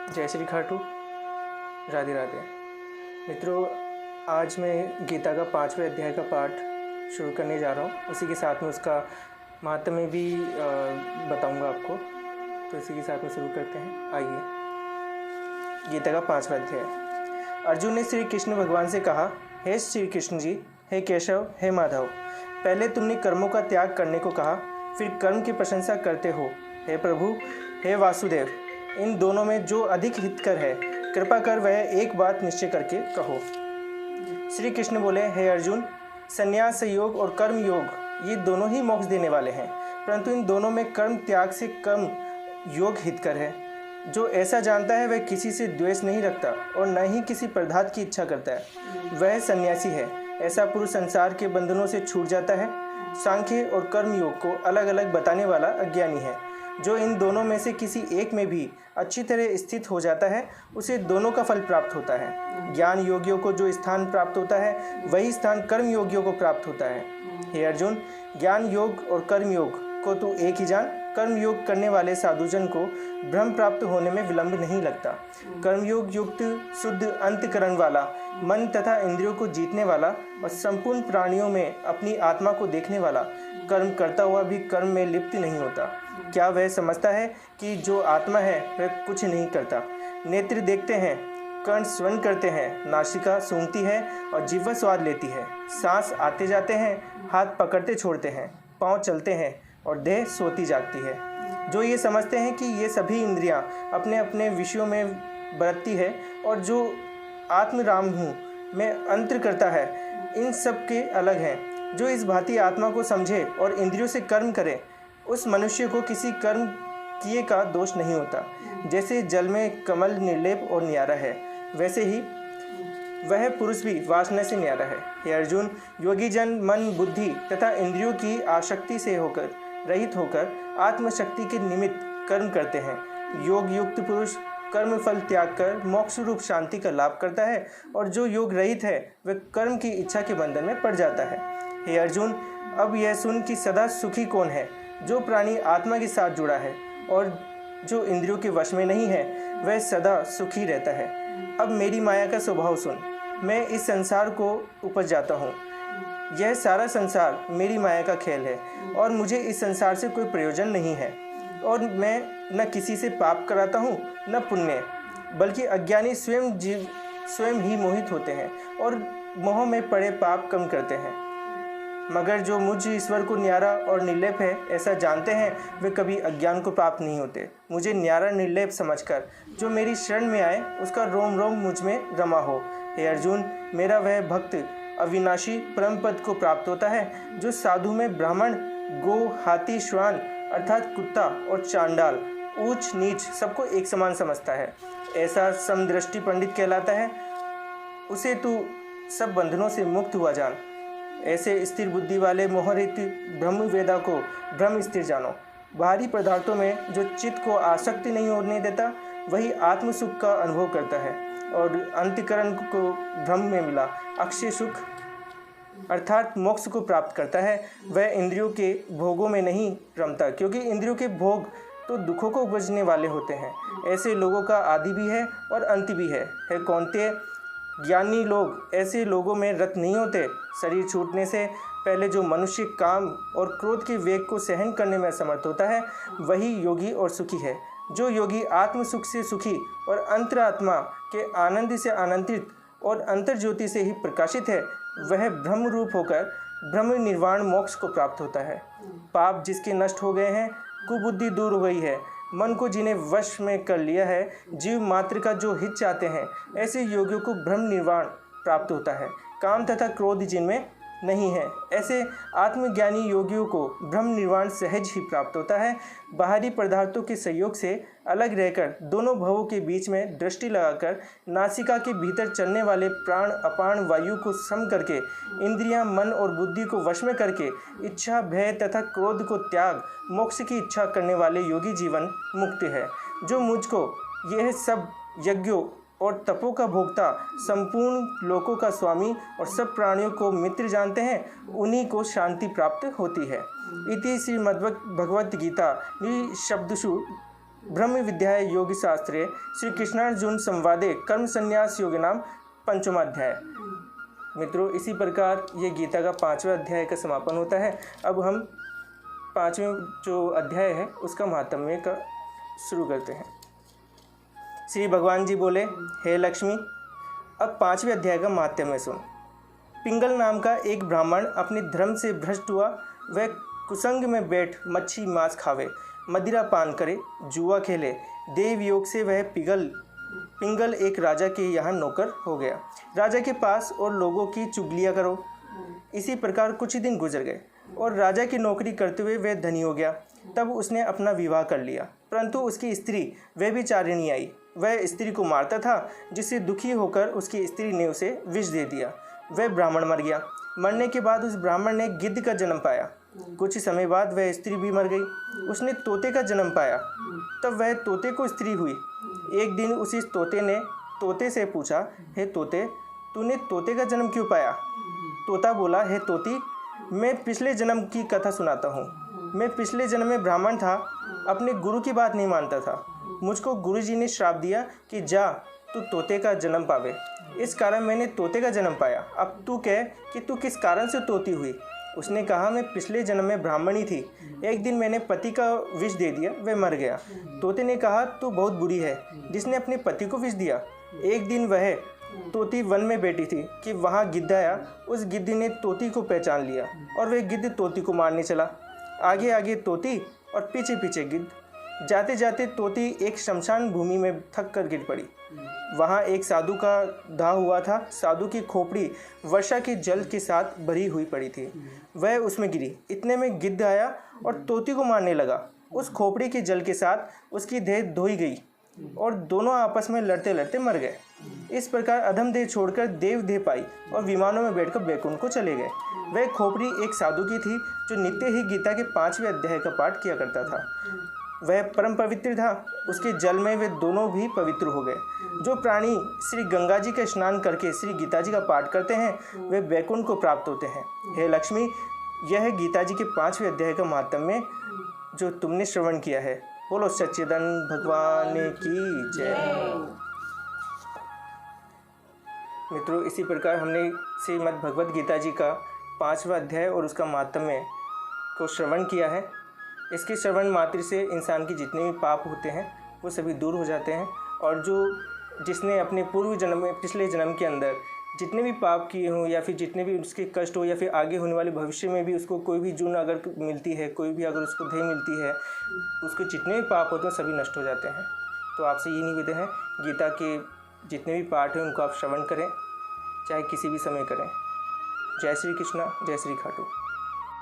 जय श्री खाटू। राधे राधे। मित्रों, आज मैं गीता का 5वें अध्याय का पाठ शुरू करने जा रहा हूँ। उसी के साथ में उसका महात्म्य भी बताऊँगा आपको। तो इसी के साथ में शुरू करते हैं। आइए, गीता का 5वां अध्याय। अर्जुन ने श्री कृष्ण भगवान से कहा, हे श्री कृष्ण जी, हे केशव, हे माधव, पहले तुमने कर्मों का त्याग करने को कहा, फिर कर्म की प्रशंसा करते हो। हे प्रभु, हे वासुदेव, इन दोनों में जो अधिक हितकर है, कृपा कर वह एक बात निश्चय करके कहो। श्री कृष्ण बोले, हे अर्जुन, संन्यास योग और कर्म योग ये दोनों ही मोक्ष देने वाले हैं, परंतु इन दोनों में कर्म त्याग से कर्म योग हितकर है। जो ऐसा जानता है वह किसी से द्वेष नहीं रखता और न ही किसी पदार्थ की इच्छा करता है, वह सन्यासी है। ऐसा पुरुष संसार के बंधनों से छूट जाता है। सांख्य और कर्म योग को अलग अलग बताने वाला अज्ञानी है। जो इन दोनों में से किसी एक में भी अच्छी तरह स्थित हो जाता है, उसे दोनों का फल प्राप्त होता है। ज्ञान योगियों को जो स्थान प्राप्त होता है, वही स्थान कर्म योगियों को प्राप्त होता है। हे अर्जुन, ज्ञान योग और कर्म योग को तू एक ही जान। कर्म योग करने वाले साधुजन को भ्रम प्राप्त होने में विलंब नहीं लगता। कर्मयोग युक्त शुद्ध अंतकरण वाला, मन तथा इंद्रियों को जीतने वाला और संपूर्ण प्राणियों में अपनी आत्मा को देखने वाला, कर्म करता हुआ भी कर्म में लिप्त नहीं होता। क्या वह समझता है कि जो आत्मा है वह कुछ नहीं करता? नेत्र देखते हैं, कर्ण श्रवण करते हैं, नासिका सूंघती है और जिह्वा स्वाद लेती है, सांस आते जाते हैं, हाथ पकड़ते छोड़ते हैं, पाँव चलते हैं और देह सोती जागती है। जो ये समझते हैं कि ये सभी इंद्रियां अपने अपने विषयों में बरतती है और जो आत्म राम हूँ मैं अंतर करता है, इन सब के अलग हैं। जो इस भांति आत्मा को समझे और इंद्रियों से कर्म करे, उस मनुष्य को किसी कर्म किए का दोष नहीं होता। जैसे जल में कमल निर्लेप और न्यारा है, वैसे ही वह पुरुष भी वासना से न्यारा है। हे अर्जुन, योगी जन मन बुद्धि तथा इंद्रियों की आसक्ति से होकर रहित होकर आत्मशक्ति के निमित्त कर्म करते हैं। योग युक्त पुरुष कर्म फल त्याग कर मोक्ष रूप शांति का लाभ करता है, और जो योग रहित है वह कर्म की इच्छा के बंधन में पड़ जाता है। हे अर्जुन, अब यह सुन कि सदा सुखी कौन है? जो प्राणी आत्मा के साथ जुड़ा है और जो इंद्रियों के वश में नहीं है, वह सदा सुखी रहता है। अब मेरी माया का स्वभाव सुन। मैं इस संसार को उपज जाता हूँ। यह सारा संसार मेरी माया का खेल है और मुझे इस संसार से कोई प्रयोजन नहीं है। और मैं न किसी से पाप कराता हूँ न पुण्य, बल्कि अज्ञानी स्वयं ही मोहित होते हैं और मोह में पड़े पाप कम करते हैं। मगर जो मुझ ईश्वर को न्यारा और निर्लेप है ऐसा जानते हैं, वे कभी अज्ञान को प्राप्त नहीं होते। मुझे न्यारा निर्लेप समझकर जो मेरी शरण में आए, उसका रोम रोम मुझ में रमा हो। हे अर्जुन, मेरा वह भक्त अविनाशी परम पद को प्राप्त होता है, जो साधु में ब्राह्मण, गो, हाथी, श्वान अर्थात कुत्ता और चांडाल, ऊंच नीच सबको एक समान समझता है। ऐसा समदृष्टि पंडित कहलाता है। उसे तू सब बंधनों से मुक्त हुआ जान। ऐसे स्थिर बुद्धि वाले मोहरित ब्रह्म वेदा को ब्रह्म स्थिर जानो। बाहरी पदार्थों में जो चित्त को आसक्ति नहीं होने देता, वही आत्म सुख का अनुभव करता है और अंतकरण को ब्रह्म में मिला अक्षय सुख अर्थात मोक्ष को प्राप्त करता है। वह इंद्रियों के भोगों में नहीं रमता, क्योंकि इंद्रियों के भोग तो दुखों को उपजने वाले होते हैं। ऐसे लोगों का आदि भी है और अंत भी है। कौन्तेय, ज्ञानी लोग ऐसे लोगों में रत नहीं होते। शरीर छूटने से पहले जो मनुष्य काम और क्रोध के वेग को सहन करने में असमर्थ होता है, वही योगी और सुखी है। जो योगी आत्म सुख से सुखी और अंतरात्मा के आनंद से आनंदित और अंतर ज्योति से ही प्रकाशित है, वह ब्रह्म रूप होकर ब्रह्म निर्वाण मोक्ष को प्राप्त होता है। पाप जिसके नष्ट हो गए हैं, कुबुद्धि दूर हो गई है, मन को जिन्हें वश में कर लिया है, जीव मात्र का जो हित चाहते हैं, ऐसे योगियों को ब्रह्म निर्वाण प्राप्त होता है। काम तथा क्रोध जिनमें नहीं है, ऐसे आत्मज्ञानी योगियों को ब्रह्म निर्वाण सहज ही प्राप्त होता है। बाहरी पदार्थों के सहयोग से अलग रहकर दोनों भवों के बीच में दृष्टि लगाकर नासिका के भीतर चलने वाले प्राण अपान वायु को सम करके, इंद्रियां, मन और बुद्धि को वश में करके, इच्छा, भय तथा क्रोध को त्याग मोक्ष की इच्छा करने वाले योगी जीवन मुक्त है। जो मुझको यह सब यज्ञों और तपों का भोक्ता, संपूर्ण लोकों का स्वामी और सब प्राणियों को मित्र जानते हैं, उन्हीं को शांति प्राप्त होती है। इति श्रीमद्भगवद्गीता शब्दसु ब्रह्म विद्याय योगी शास्त्रे श्री कृष्णार्जुन संवादे कर्म संन्यास योगिनाम पंचमाध्याय। मित्रों, इसी प्रकार ये गीता का 5वां अध्याय का समापन होता है। अब हम 5वें जो अध्याय है उसका महात्म्य का शुरू करते हैं। श्री भगवान जी बोले, हे लक्ष्मी, अब 5वें अध्याय का महात्म्य सुन। पिंगल नाम का एक ब्राह्मण अपने धर्म से भ्रष्ट हुआ। वह कुसंग में बैठ मच्छी मांस खावे, मदिरा पान करे, जुआ खेले। देव योग से वह पिंगल एक राजा के यहाँ नौकर हो गया। राजा के पास और लोगों की चुगलियाँ करो। इसी प्रकार कुछ ही दिन गुजर गए और राजा की नौकरी करते हुए वह धनी हो गया। तब उसने अपना विवाह कर लिया, परंतु उसकी स्त्री वह भी चारिणी आई। वह स्त्री को मारता था, जिससे दुखी होकर उसकी स्त्री ने उसे विष दे दिया। वह ब्राह्मण मर गया। मरने के बाद उस ब्राह्मण ने गिद्ध का जन्म पाया। कुछ समय बाद वह स्त्री भी मर गई। उसने तोते का जन्म पाया। तब वह तोते को स्त्री हुई। एक दिन उसी तोते ने तोते से पूछा, हे तोते, तूने तोते का जन्म क्यों पाया? तोता बोला, हे तोती, मैं पिछले जन्म की कथा सुनाता हूँ। मैं पिछले जन्म में ब्राह्मण था, अपने गुरु की बात नहीं मानता था। मुझको गुरुजी ने श्राप दिया कि जा तू तोते का जन्म पावे। इस कारण मैंने तोते का जन्म पाया। अब तू कह कि तू किस कारण से तोती हुई। उसने कहा, मैं पिछले जन्म में ब्राह्मणी थी। एक दिन मैंने पति का विष दे दिया, वह मर गया। तोते ने कहा, तू बहुत बुरी है, जिसने अपने पति को विष दिया। एक दिन वह तोती वन में बैठी थी कि वहाँ गिद्ध आया। उस गिद्ध ने तोती को पहचान लिया और वह गिद्ध तोती को मारने चला। आगे आगे तोती और पीछे पीछे गिद्ध। जाते जाते तोती एक शमशान भूमि में थक कर गिर पड़ी। वहाँ एक साधु का दाह हुआ था। साधु की खोपड़ी वर्षा के जल के साथ भरी हुई पड़ी थी। वह उसमें गिरी। इतने में गिद्ध आया और तोती को मारने लगा। उस खोपड़ी के जल के साथ उसकी देह धोई गई और दोनों आपस में लड़ते लड़ते मर गए। इस प्रकार अधम देह छोड़कर देव देह पाई और विमानों में बैठकर बैकुंठ को चले गए। वह खोपड़ी एक साधु की थी जो नित्य ही गीता के 5वें अध्याय का पाठ किया करता था। वह परम पवित्र था। उसके जल में वे दोनों भी पवित्र हो गए। जो प्राणी श्री गंगा जी का स्नान करके श्री गीता जी का पाठ करते हैं वे बैकुंठ को प्राप्त होते हैं। हे लक्ष्मी, यह है गीता जी के 5वें अध्याय का महात्म्य जो तुमने श्रवण किया है। बोलो सच्चिदानंद भगवान की जय। मित्रों, इसी प्रकार हमने श्रीमद् भगवद गीता जी का 5वां अध्याय और उसका महात्म्य को श्रवण किया है। इसके श्रवण मात्र से इंसान की जितने भी पाप होते हैं वो सभी दूर हो जाते हैं। और जिसने अपने पूर्व जन्म में, पिछले जन्म के अंदर जितने भी पाप किए हों या फिर जितने भी उसके कष्ट हो या फिर आगे होने वाले भविष्य में भी उसको कोई भी जून अगर मिलती है, कोई भी अगर उसको देह मिलती है, उसके जितने भी पाप होते हैं सभी नष्ट हो जाते हैं। तो आपसे ये निवेदन है, गीता के जितने भी पाठ हैं उनको आप श्रवण करें, चाहे किसी भी समय करें। जय श्री कृष्णा, जय श्री खाटू।